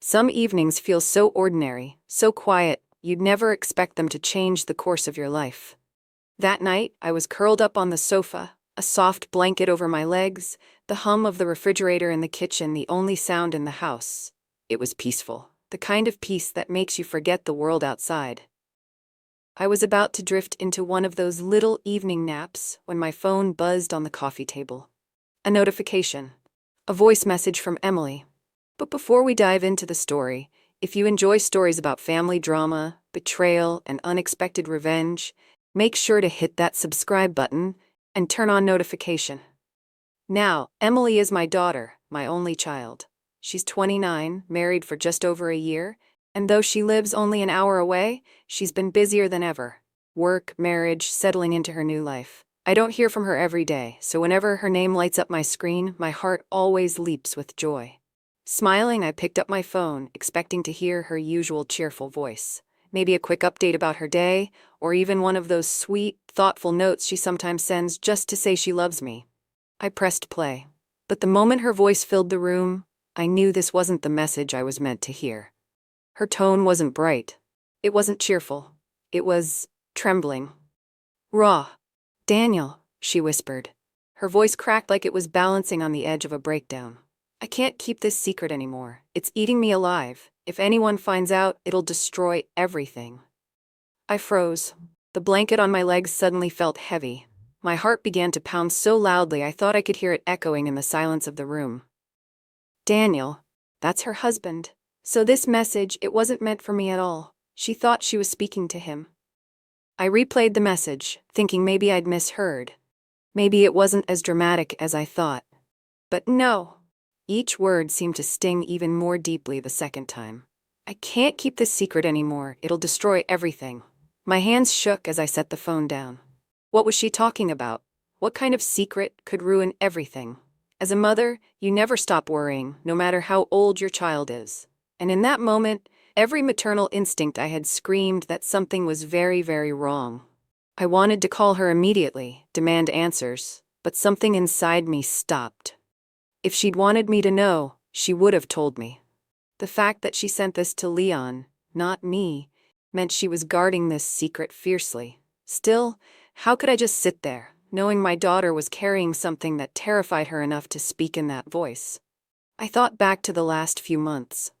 Some evenings feel so ordinary, so quiet, you'd never expect them to change the course of your life. That night, I was curled up on the sofa, a soft blanket over my legs, the hum of the refrigerator in the kitchen the only sound in the house. It was peaceful, the kind of peace that makes you forget the world outside. I was about to drift into one of those little evening naps when my phone buzzed on the coffee table. A notification. A voice message from Emily. But before we dive into the story, if you enjoy stories about family drama, betrayal, and unexpected revenge, make sure to hit that subscribe button and turn on notification. Now, Emily is my daughter, my only child. She's 29, married for just over a year, and though she lives only an hour away, she's been busier than ever. Work, marriage, settling into her new life. I don't hear from her every day, so whenever her name lights up my screen, my heart always leaps with joy. Smiling, I picked up my phone, expecting to hear her usual cheerful voice. Maybe a quick update about her day, or even one of those sweet, thoughtful notes she sometimes sends just to say she loves me. I pressed play. But the moment her voice filled the room, I knew this wasn't the message I was meant to hear. Her tone wasn't bright. It wasn't cheerful. It was trembling. Raw. "Daniel," she whispered. Her voice cracked like it was balancing on the edge of a breakdown. "I can't keep this secret anymore. It's eating me alive. If anyone finds out, it'll destroy everything." I froze. The blanket on my legs suddenly felt heavy. My heart began to pound so loudly I thought I could hear it echoing in the silence of the room. Daniel. That's her husband. So this message, it wasn't meant for me at all. She thought she was speaking to him. I replayed the message, thinking maybe I'd misheard. Maybe it wasn't as dramatic as I thought. But no. Each word seemed to sting even more deeply the second time. "I can't keep this secret anymore. It'll destroy everything." My hands shook as I set the phone down. What was she talking about? What kind of secret could ruin everything? As a mother, you never stop worrying, no matter how old your child is. And in that moment, every maternal instinct I had screamed that something was very, very wrong. I wanted to call her immediately, demand answers, but something inside me stopped. If she'd wanted me to know, she would have told me. The fact that she sent this to Leon, not me, meant she was guarding this secret fiercely. Still, how could I just sit there, knowing my daughter was carrying something that terrified her enough to speak in that voice? I thought back to the last few months.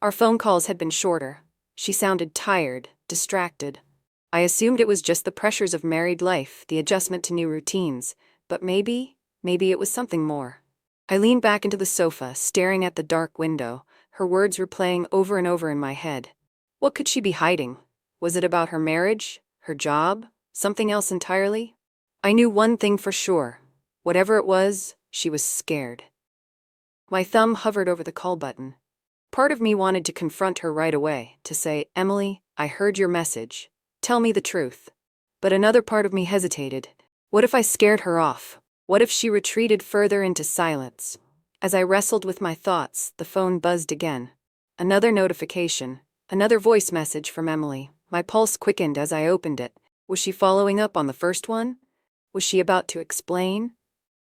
Our phone calls had been shorter. She sounded tired, distracted. I assumed it was just the pressures of married life, the adjustment to new routines, but maybe it was something more. I leaned back into the sofa, staring at the dark window, her words replaying over and over in my head. What could she be hiding? Was it about her marriage? Her job? Something else entirely? I knew one thing for sure. Whatever it was, she was scared. My thumb hovered over the call button. Part of me wanted to confront her right away, to say, "Emily, I heard your message. Tell me the truth." But another part of me hesitated. What if I scared her off? What if she retreated further into silence? As I wrestled with my thoughts, the phone buzzed again. Another notification, another voice message from Emily. My pulse quickened as I opened it. Was she following up on the first one? Was she about to explain?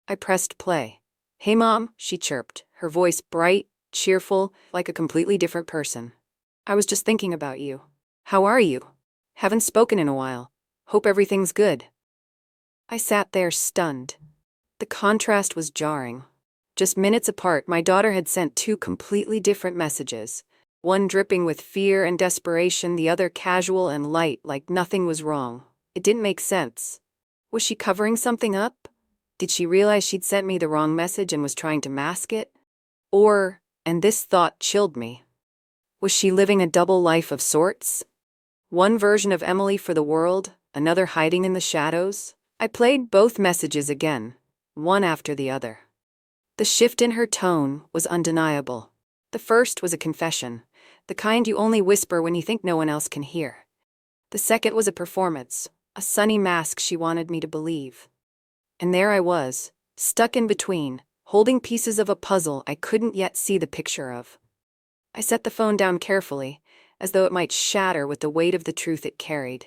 I pressed play. "Hey Mom," she chirped, her voice bright, cheerful, like a completely different person. "I was just thinking about you. How are you? Haven't spoken in a while. Hope everything's good." I sat there stunned. The contrast was jarring. Just minutes apart, my daughter had sent two completely different messages, one dripping with fear and desperation, the other casual and light, like nothing was wrong. It didn't make sense. Was she covering something up? Did she realize she'd sent me the wrong message and was trying to mask it? Or, and this thought chilled me, was she living a double life of sorts? One version of Emily for the world, another hiding in the shadows? I played both messages again, one after the other. The shift in her tone was undeniable. The first was a confession, the kind you only whisper when you think no one else can hear. The second was a performance, a sunny mask she wanted me to believe. And there I was, stuck in between, holding pieces of a puzzle I couldn't yet see the picture of. I set the phone down carefully, as though it might shatter with the weight of the truth it carried.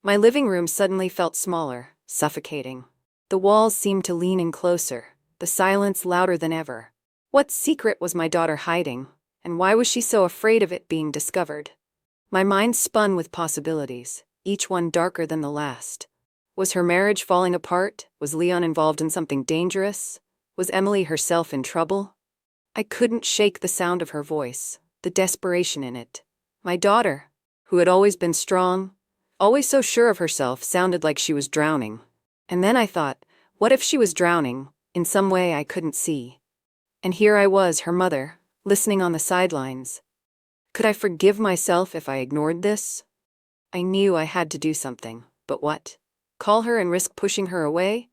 My living room suddenly felt smaller, suffocating. The walls seemed to lean in closer, the silence louder than ever. What secret was my daughter hiding? And why was she so afraid of it being discovered? My mind spun with possibilities, each one darker than the last. Was her marriage falling apart? Was Leon involved in something dangerous? Was Emily herself in trouble? I couldn't shake the sound of her voice, the desperation in it. My daughter, who had always been strong, always so sure of herself, sounded like she was drowning. And then I thought, what if she was drowning, in some way I couldn't see? And here I was, her mother, listening on the sidelines. Could I forgive myself if I ignored this? I knew I had to do something, but what? Call her and risk pushing her away?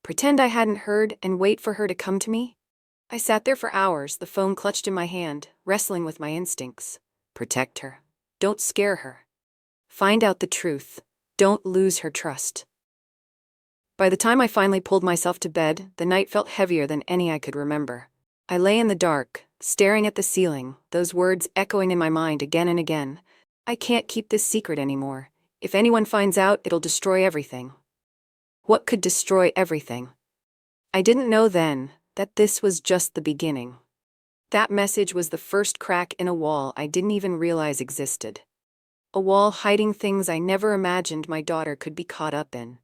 Pretend I hadn't heard and wait for her to come to me? I sat there for hours, the phone clutched in my hand, wrestling with my instincts. Protect her. Don't scare her. Find out the truth. Don't lose her trust. By the time I finally pulled myself to bed, the night felt heavier than any I could remember. I lay in the dark, staring at the ceiling, those words echoing in my mind again and again. I can't keep this secret anymore. If anyone finds out, it'll destroy everything. What could destroy everything? I didn't know then that this was just the beginning. That message was the first crack in a wall I didn't even realize existed. A wall hiding things I never imagined my daughter could be caught up in.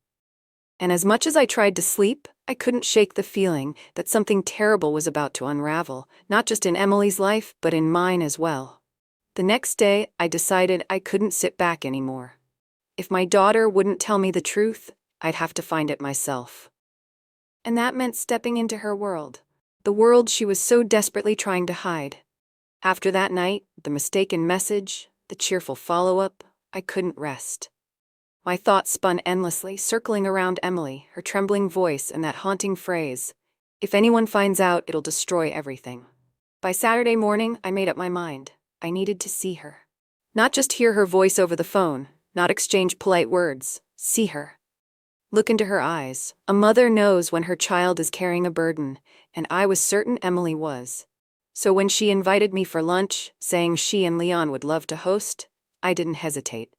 And as much as I tried to sleep, I couldn't shake the feeling that something terrible was about to unravel, not just in Emily's life, but in mine as well. The next day, I decided I couldn't sit back anymore. If my daughter wouldn't tell me the truth, I'd have to find it myself. And that meant stepping into her world, the world she was so desperately trying to hide. After that night, the mistaken message, the cheerful follow-up, I couldn't rest. My thoughts spun endlessly, circling around Emily, her trembling voice and that haunting phrase, "If anyone finds out, it'll destroy everything." By Saturday morning, I made up my mind. I needed to see her. Not just hear her voice over the phone, not exchange polite words, see her. Look into her eyes. A mother knows when her child is carrying a burden, and I was certain Emily was. So when she invited me for lunch, saying she and Leon would love to host, I didn't hesitate.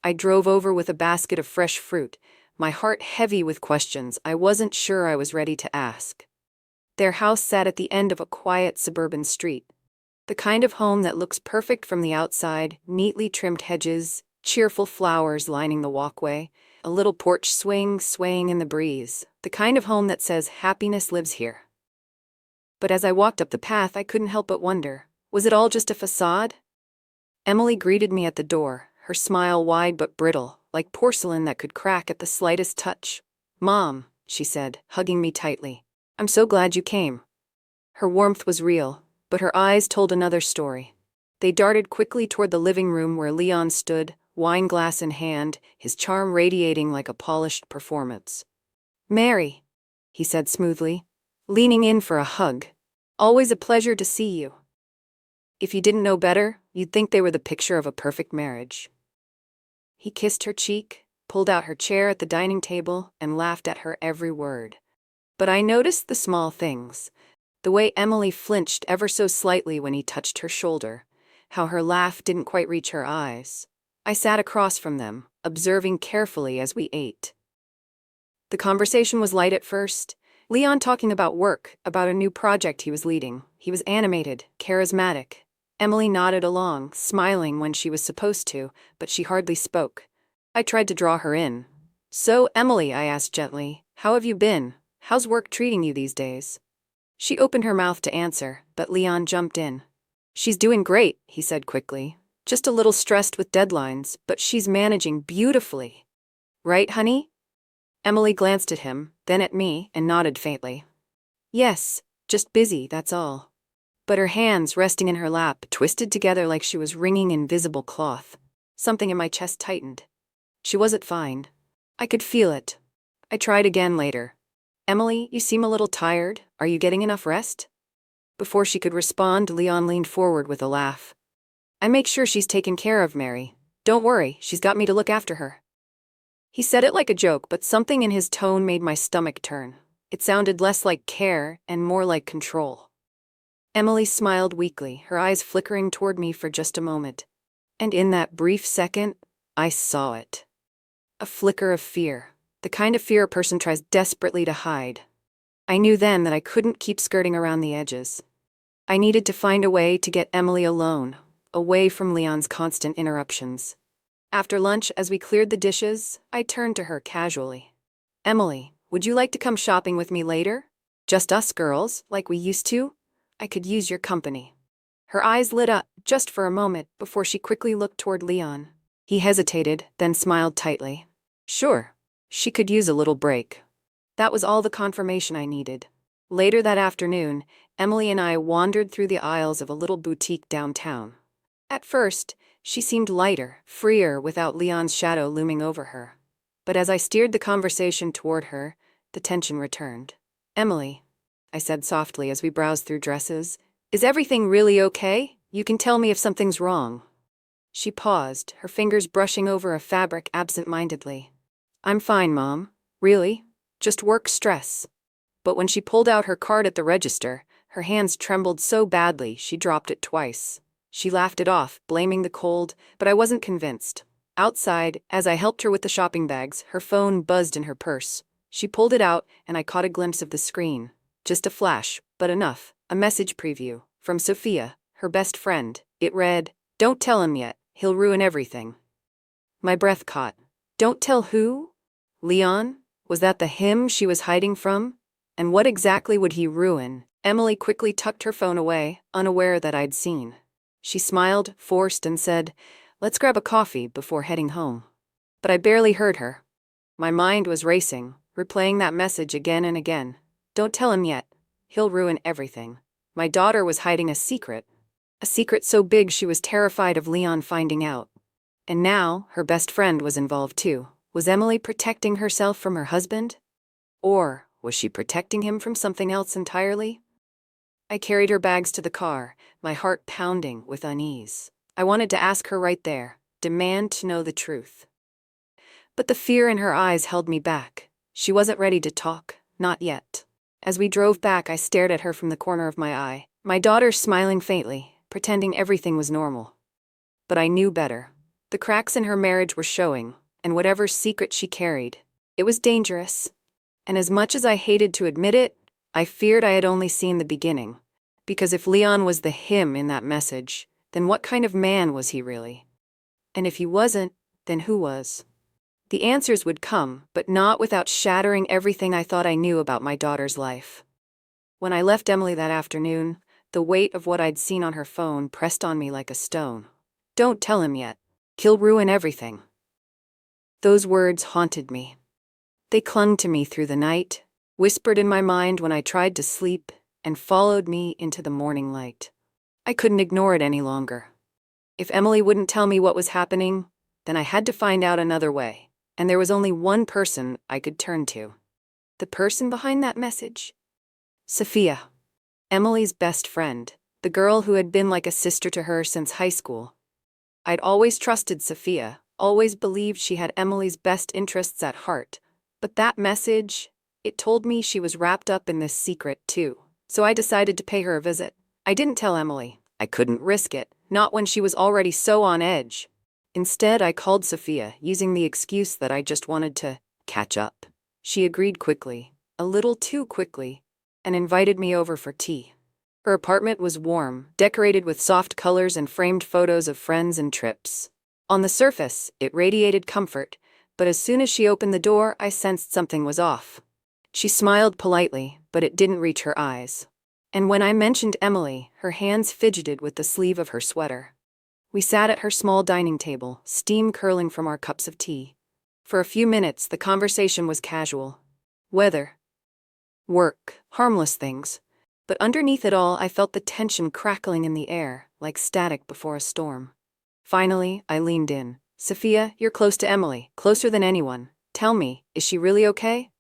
I drove over with a basket of fresh fruit, my heart heavy with questions I wasn't sure I was ready to ask. Their house sat at the end of a quiet suburban street. The kind of home that looks perfect from the outside, neatly trimmed hedges, cheerful flowers lining the walkway, a little porch swaying in the breeze, the kind of home that says happiness lives here. But as I walked up the path, I couldn't help but wonder, was it all just a facade? Emily greeted me at the door, her smile wide but brittle, like porcelain that could crack at the slightest touch. "Mom," she said, hugging me tightly, "I'm so glad you came." Her warmth was real, but her eyes told another story. They darted quickly toward the living room where Leon stood, wine glass in hand, his charm radiating like a polished performance. "Mary," he said smoothly, leaning in for a hug. "Always a pleasure to see you. If you didn't know better, you'd think they were the picture of a perfect marriage." He kissed her cheek, pulled out her chair at the dining table, and laughed at her every word. But I noticed the small things. The way Emily flinched ever so slightly when he touched her shoulder, how her laugh didn't quite reach her eyes. I sat across from them, observing carefully as we ate. The conversation was light at first, Leon talking about work, about a new project he was leading. He was animated, charismatic. Emily nodded along, smiling when she was supposed to, but she hardly spoke. I tried to draw her in. "So, Emily," I asked gently, "how have you been? How's work treating you these days?" She opened her mouth to answer, but Leon jumped in. "She's doing great," he said quickly. "Just a little stressed with deadlines, but she's managing beautifully. Right, honey?" Emily glanced at him, then at me, and nodded faintly. "Yes, just busy, that's all." But her hands, resting in her lap, twisted together like she was wringing invisible cloth. Something in my chest tightened. She wasn't fine. I could feel it. I tried again later. "Emily, you seem a little tired. Are you getting enough rest?" Before she could respond, Leon leaned forward with a laugh. "I make sure she's taken care of, Mary. Don't worry, she's got me to look after her." He said it like a joke, but something in his tone made my stomach turn. It sounded less like care and more like control. Emily smiled weakly, her eyes flickering toward me for just a moment. And in that brief second, I saw it. A flicker of fear, the kind of fear a person tries desperately to hide. I knew then that I couldn't keep skirting around the edges. I needed to find a way to get Emily alone, away from Leon's constant interruptions. After lunch, as we cleared the dishes, I turned to her casually. Emily, would you like to come shopping with me later? Just us girls, like we used to? I could use your company. Her eyes lit up, just for a moment, before she quickly looked toward Leon. He hesitated, then smiled tightly. Sure. She could use a little break. That was all the confirmation I needed. Later that afternoon, Emily and I wandered through the aisles of a little boutique downtown. At first, she seemed lighter, freer without Leon's shadow looming over her. But as I steered the conversation toward her, the tension returned. Emily, I said softly as we browsed through dresses, is everything really okay? You can tell me if something's wrong. She paused, her fingers brushing over a fabric absent-mindedly. I'm fine, Mom. Really? Just work stress. But when she pulled out her card at the register, her hands trembled so badly she dropped it twice. She laughed it off, blaming the cold, but I wasn't convinced. Outside, as I helped her with the shopping bags, her phone buzzed in her purse. She pulled it out, and I caught a glimpse of the screen. Just a flash, but enough. A message preview. From Sophia, her best friend. It read, "Don't tell him yet. He'll ruin everything." My breath caught. Don't tell who? Leon? Was that the him she was hiding from? And what exactly would he ruin? Emily quickly tucked her phone away, unaware that I'd seen. She smiled, forced, and said, "Let's grab a coffee before heading home." But I barely heard her. My mind was racing, replaying that message again and again. Don't tell him yet. He'll ruin everything. My daughter was hiding a secret so big she was terrified of Leon finding out. And now, her best friend was involved too. Was Emily protecting herself from her husband? Or was she protecting him from something else entirely? I carried her bags to the car, my heart pounding with unease. I wanted to ask her right there, demand to know the truth. But the fear in her eyes held me back. She wasn't ready to talk, not yet. As we drove back, I stared at her from the corner of my eye, my daughter smiling faintly, pretending everything was normal. But I knew better. The cracks in her marriage were showing, and whatever secret she carried, it was dangerous. And as much as I hated to admit it, I feared I had only seen the beginning. Because if Leon was the him in that message, then what kind of man was he really? And if he wasn't, then who was? The answers would come, but not without shattering everything I thought I knew about my daughter's life. When I left Emily that afternoon, the weight of what I'd seen on her phone pressed on me like a stone. Don't tell him yet. He'll ruin everything. Those words haunted me. They clung to me through the night, whispered in my mind when I tried to sleep, and followed me into the morning light. I couldn't ignore it any longer. If Emily wouldn't tell me what was happening, then I had to find out another way. And there was only one person I could turn to. The person behind that message? Sophia. Emily's best friend, the girl who had been like a sister to her since high school. I'd always trusted Sophia, always believed she had Emily's best interests at heart. But that message, it told me she was wrapped up in this secret too. So I decided to pay her a visit. I didn't tell Emily. I couldn't risk it, not when she was already so on edge. Instead, I called Sophia, using the excuse that I just wanted to catch up. She agreed quickly, a little too quickly, and invited me over for tea. Her apartment was warm, decorated with soft colors and framed photos of friends and trips. On the surface, it radiated comfort, but as soon as she opened the door, I sensed something was off. She smiled politely, but it didn't reach her eyes. And when I mentioned Emily, her hands fidgeted with the sleeve of her sweater. We sat at her small dining table, steam curling from our cups of tea. For a few minutes, the conversation was casual. Weather, work, harmless things. But underneath it all, I felt the tension crackling in the air, like static before a storm. Finally, I leaned in. Sophia, you're close to Emily, closer than anyone. Tell me, is she really okay?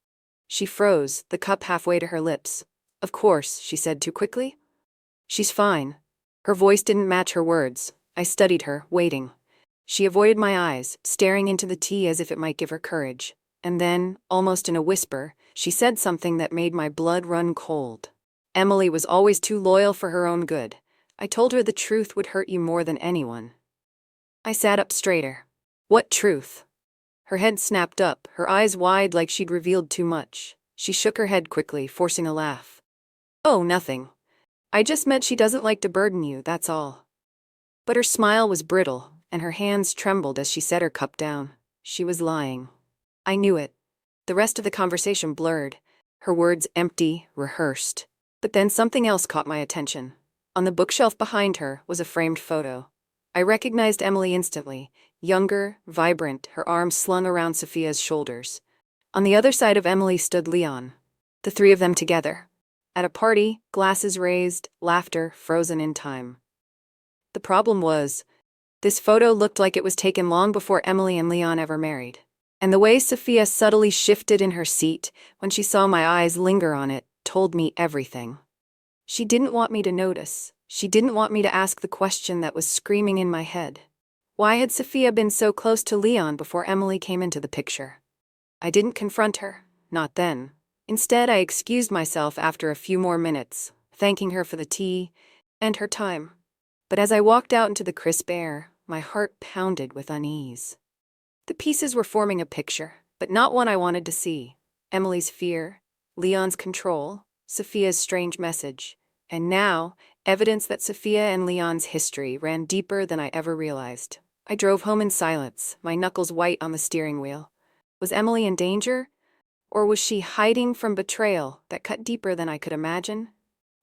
She froze, the cup halfway to her lips. Of course, she said too quickly. She's fine. Her voice didn't match her words. I studied her, waiting. She avoided my eyes, staring into the tea as if it might give her courage. And then, almost in a whisper, she said something that made my blood run cold. Emily was always too loyal for her own good. I told her the truth would hurt you more than anyone. I sat up straighter. What truth? Her head snapped up, her eyes wide like she'd revealed too much. She shook her head quickly, forcing a laugh. Oh, nothing. I just meant she doesn't like to burden you, that's all. But her smile was brittle, and her hands trembled as she set her cup down. She was lying. I knew it. The rest of the conversation blurred, her words empty, rehearsed. But then something else caught my attention. On the bookshelf behind her was a framed photo. I recognized Emily instantly, younger, vibrant, her arms slung around Sophia's shoulders. On the other side of Emily stood Leon. The three of them together. At a party, glasses raised, laughter frozen in time. The problem was, this photo looked like it was taken long before Emily and Leon ever married. And the way Sophia subtly shifted in her seat when she saw my eyes linger on it told me everything. She didn't want me to notice. She didn't want me to ask the question that was screaming in my head. Why had Sophia been so close to Leon before Emily came into the picture? I didn't confront her, not then. Instead, I excused myself after a few more minutes, thanking her for the tea and her time. But as I walked out into the crisp air, my heart pounded with unease. The pieces were forming a picture, but not one I wanted to see. Emily's fear, Leon's control, Sophia's strange message, and now, evidence that Sophia and Leon's history ran deeper than I ever realized. I drove home in silence, my knuckles white on the steering wheel. Was Emily in danger? Or was she hiding from betrayal that cut deeper than I could imagine?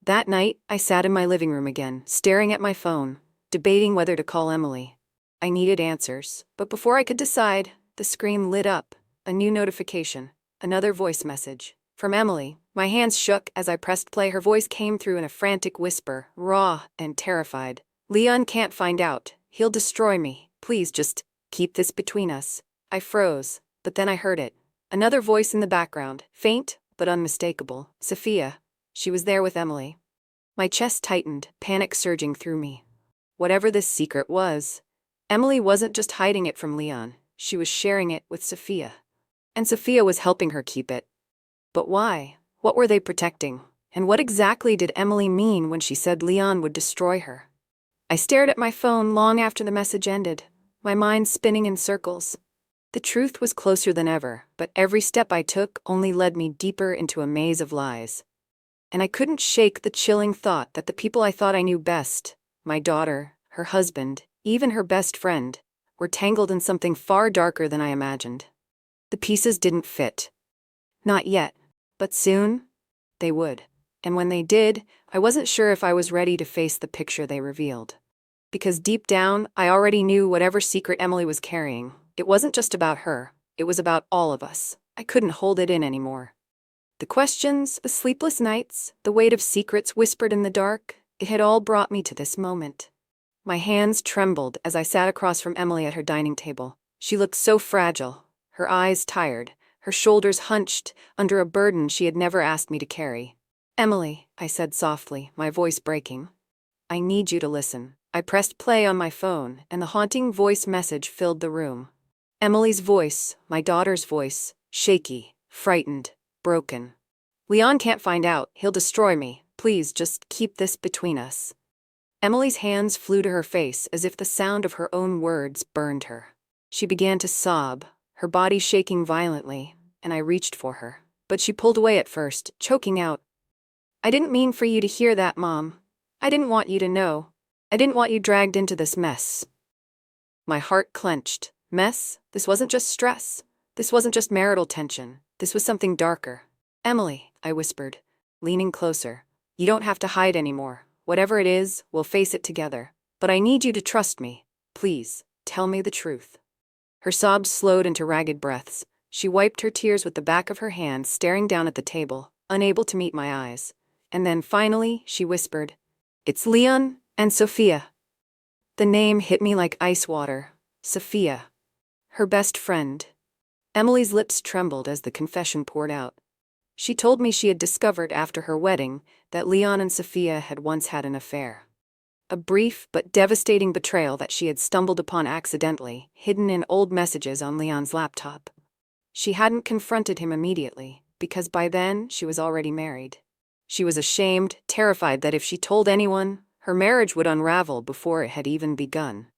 That night, I sat in my living room again, staring at my phone, debating whether to call Emily. I needed answers, but before I could decide, the screen lit up, a new notification, another voice message. From Emily. My hands shook as I pressed play. Her voice came through in a frantic whisper, raw and terrified. Leon can't find out. He'll destroy me. Please just keep this between us. I froze, but then I heard it. Another voice in the background, faint but unmistakable. Sophia. She was there with Emily. My chest tightened, panic surging through me. Whatever this secret was, Emily wasn't just hiding it from Leon. She was sharing it with Sophia. And Sophia was helping her keep it. But why? What were they protecting? And what exactly did Emily mean when she said Leon would destroy her? I stared at my phone long after the message ended, my mind spinning in circles. The truth was closer than ever, but every step I took only led me deeper into a maze of lies. And I couldn't shake the chilling thought that the people I thought I knew best, my daughter, her husband, even her best friend, were tangled in something far darker than I imagined. The pieces didn't fit. Not yet. But soon, they would. And when they did, I wasn't sure if I was ready to face the picture they revealed. Because deep down, I already knew whatever secret Emily was carrying. It wasn't just about her. It was about all of us. I couldn't hold it in anymore. The questions, the sleepless nights, the weight of secrets whispered in the dark, it had all brought me to this moment. My hands trembled as I sat across from Emily at her dining table. She looked so fragile, her eyes tired, her shoulders hunched under a burden she had never asked me to carry. Emily, I said softly, my voice breaking. I need you to listen. I pressed play on my phone, and the haunting voice message filled the room. Emily's voice, my daughter's voice, shaky, frightened, broken. Leon can't find out. He'll destroy me. Please just keep this between us. Emily's hands flew to her face as if the sound of her own words burned her. She began to sob, her body shaking violently, and I reached for her. But she pulled away at first, choking out, "I didn't mean for you to hear that, Mom. I didn't want you to know. I didn't want you dragged into this mess." My heart clenched. Mess? This wasn't just stress. This wasn't just marital tension. This was something darker. "Emily," I whispered, leaning closer, "you don't have to hide anymore. Whatever it is, we'll face it together. But I need you to trust me. Please, tell me the truth." Her sobs slowed into ragged breaths. She wiped her tears with the back of her hand, staring down at the table, unable to meet my eyes. And then finally, she whispered, "It's Leon and Sophia." The name hit me like ice water. Sophia. Her best friend. Emily's lips trembled as the confession poured out. She told me she had discovered after her wedding that Leon and Sophia had once had an affair. A brief but devastating betrayal that she had stumbled upon accidentally, hidden in old messages on Leon's laptop. She hadn't confronted him immediately, because by then she was already married. She was ashamed, terrified that if she told anyone, her marriage would unravel before it had even begun.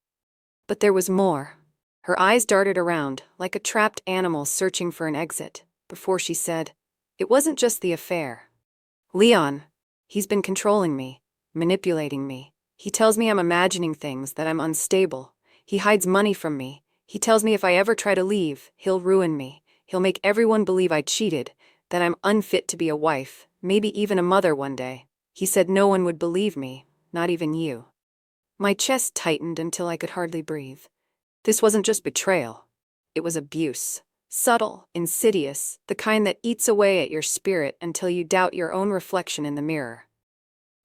But there was more. Her eyes darted around, like a trapped animal searching for an exit, before she said, "It wasn't just the affair. Leon, he's been controlling me. manipulating me. He tells me I'm imagining things, that I'm unstable. He hides money from me. He tells me if I ever try to leave, he'll ruin me. He'll make everyone believe I cheated, that I'm unfit to be a wife, maybe even a mother one day. He said no one would believe me, not even you. My chest tightened until I could hardly breathe. This wasn't just betrayal. It was abuse. Subtle, insidious, the kind that eats away at your spirit until you doubt your own reflection in the mirror.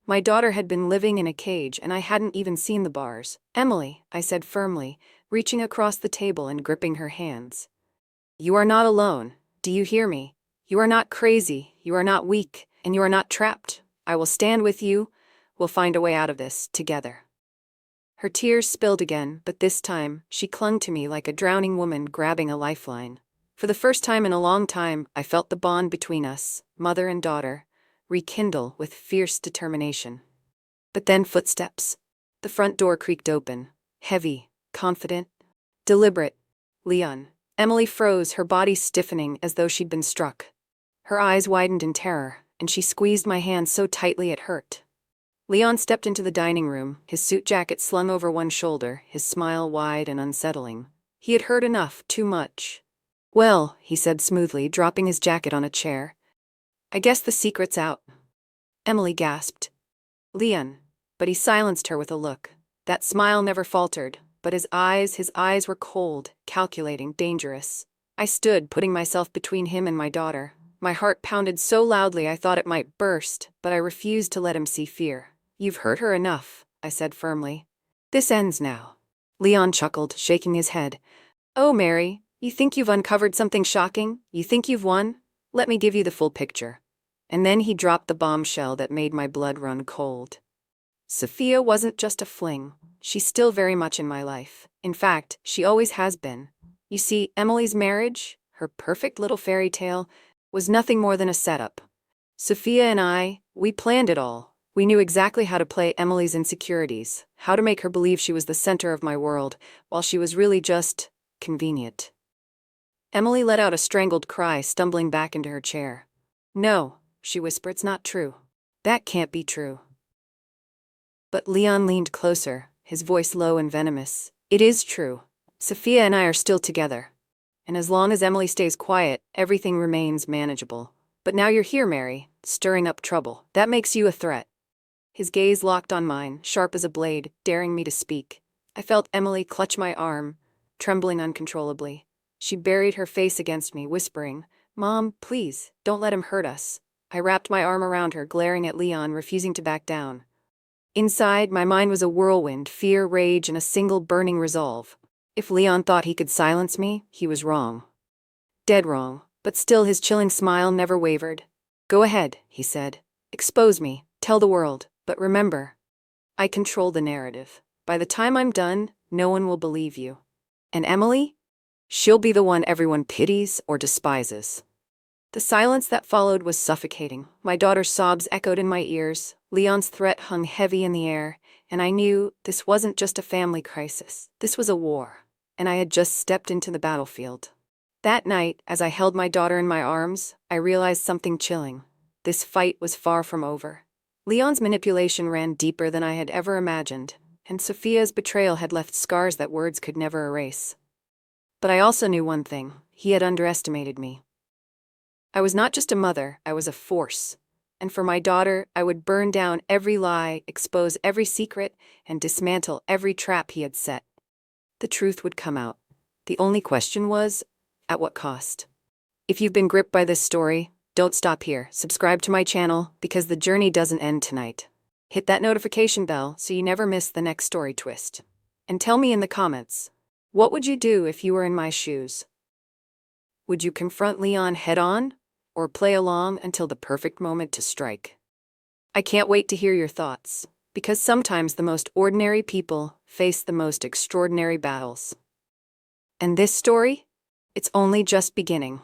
My daughter had been living in a cage and I hadn't even seen the bars. "Emily," I said firmly, reaching across the table and gripping her hands. "You are not alone. Do you hear me? You are not crazy, you are not weak, and you are not trapped. I will stand with you. We'll find a way out of this, together." Her tears spilled again, but this time, she clung to me like a drowning woman grabbing a lifeline. For the first time in a long time, I felt the bond between us, mother and daughter, rekindle with fierce determination. But then footsteps. The front door creaked open. Heavy, confident, deliberate. "Leon." Emily froze, her body stiffening as though she'd been struck. Her eyes widened in terror, and she squeezed my hand so tightly it hurt. Leon stepped into the dining room, his suit jacket slung over one shoulder, his smile wide and unsettling. He had heard enough, too much. "Well," he said smoothly, dropping his jacket on a chair, "I guess the secret's out." Emily gasped. "Leon." But he silenced her with a look. That smile never faltered, but his eyes were cold, calculating, dangerous. I stood, putting myself between him and my daughter. My heart pounded so loudly I thought it might burst, but I refused to let him see fear. "You've hurt her enough," I said firmly. "This ends now." Leon chuckled, shaking his head. "Oh, Mary, you think you've uncovered something shocking? You think you've won? Let me give you the full picture." And then he dropped the bombshell that made my blood run cold. Sophia wasn't just a fling. She's still very much in my life. In fact, she always has been. You see, Emily's marriage, her perfect little fairy tale, was nothing more than a setup. Sophia and we planned it all. We knew exactly how to play Emily's insecurities, how to make her believe she was the center of my world, while she was really just convenient. Emily let out a strangled cry, stumbling back into her chair. "No," she whispered, "it's not true. That can't be true." But Leon leaned closer, his voice low and venomous. "It is true. Sophia and I are still together. And as long as Emily stays quiet, everything remains manageable. But now you're here, Mary, stirring up trouble. That makes you a threat." His gaze locked on mine, sharp as a blade, daring me to speak. I felt Emily clutch my arm, trembling uncontrollably. She buried her face against me, whispering, "Mom, please, don't let him hurt us." I wrapped my arm around her, glaring at Leon, refusing to back down. Inside, my mind was a whirlwind, fear, rage, and a single burning resolve. If Leon thought he could silence me, he was wrong. Dead wrong, but still his chilling smile never wavered. "Go ahead," he said. "Expose me, tell the world, but remember, I control the narrative. By the time I'm done, no one will believe you. And Emily? She'll be the one everyone pities or despises." The silence that followed was suffocating. My daughter's sobs echoed in my ears. Leon's threat hung heavy in the air, and I knew this wasn't just a family crisis. This was a war, and I had just stepped into the battlefield. That night, as I held my daughter in my arms, I realized something chilling. This fight was far from over. Leon's manipulation ran deeper than I had ever imagined, and Sophia's betrayal had left scars that words could never erase. But I also knew one thing: he had underestimated me. I was not just a mother, I was a force. And for my daughter, I would burn down every lie, expose every secret, and dismantle every trap he had set. The truth would come out. The only question was, at what cost? If you've been gripped by this story, don't stop here. Subscribe to my channel, because the journey doesn't end tonight. Hit that notification bell so you never miss the next story twist. And tell me in the comments, what would you do if you were in my shoes? Would you confront Leon head-on, or play along until the perfect moment to strike? I can't wait to hear your thoughts, because sometimes the most ordinary people face the most extraordinary battles. And this story? It's only just beginning.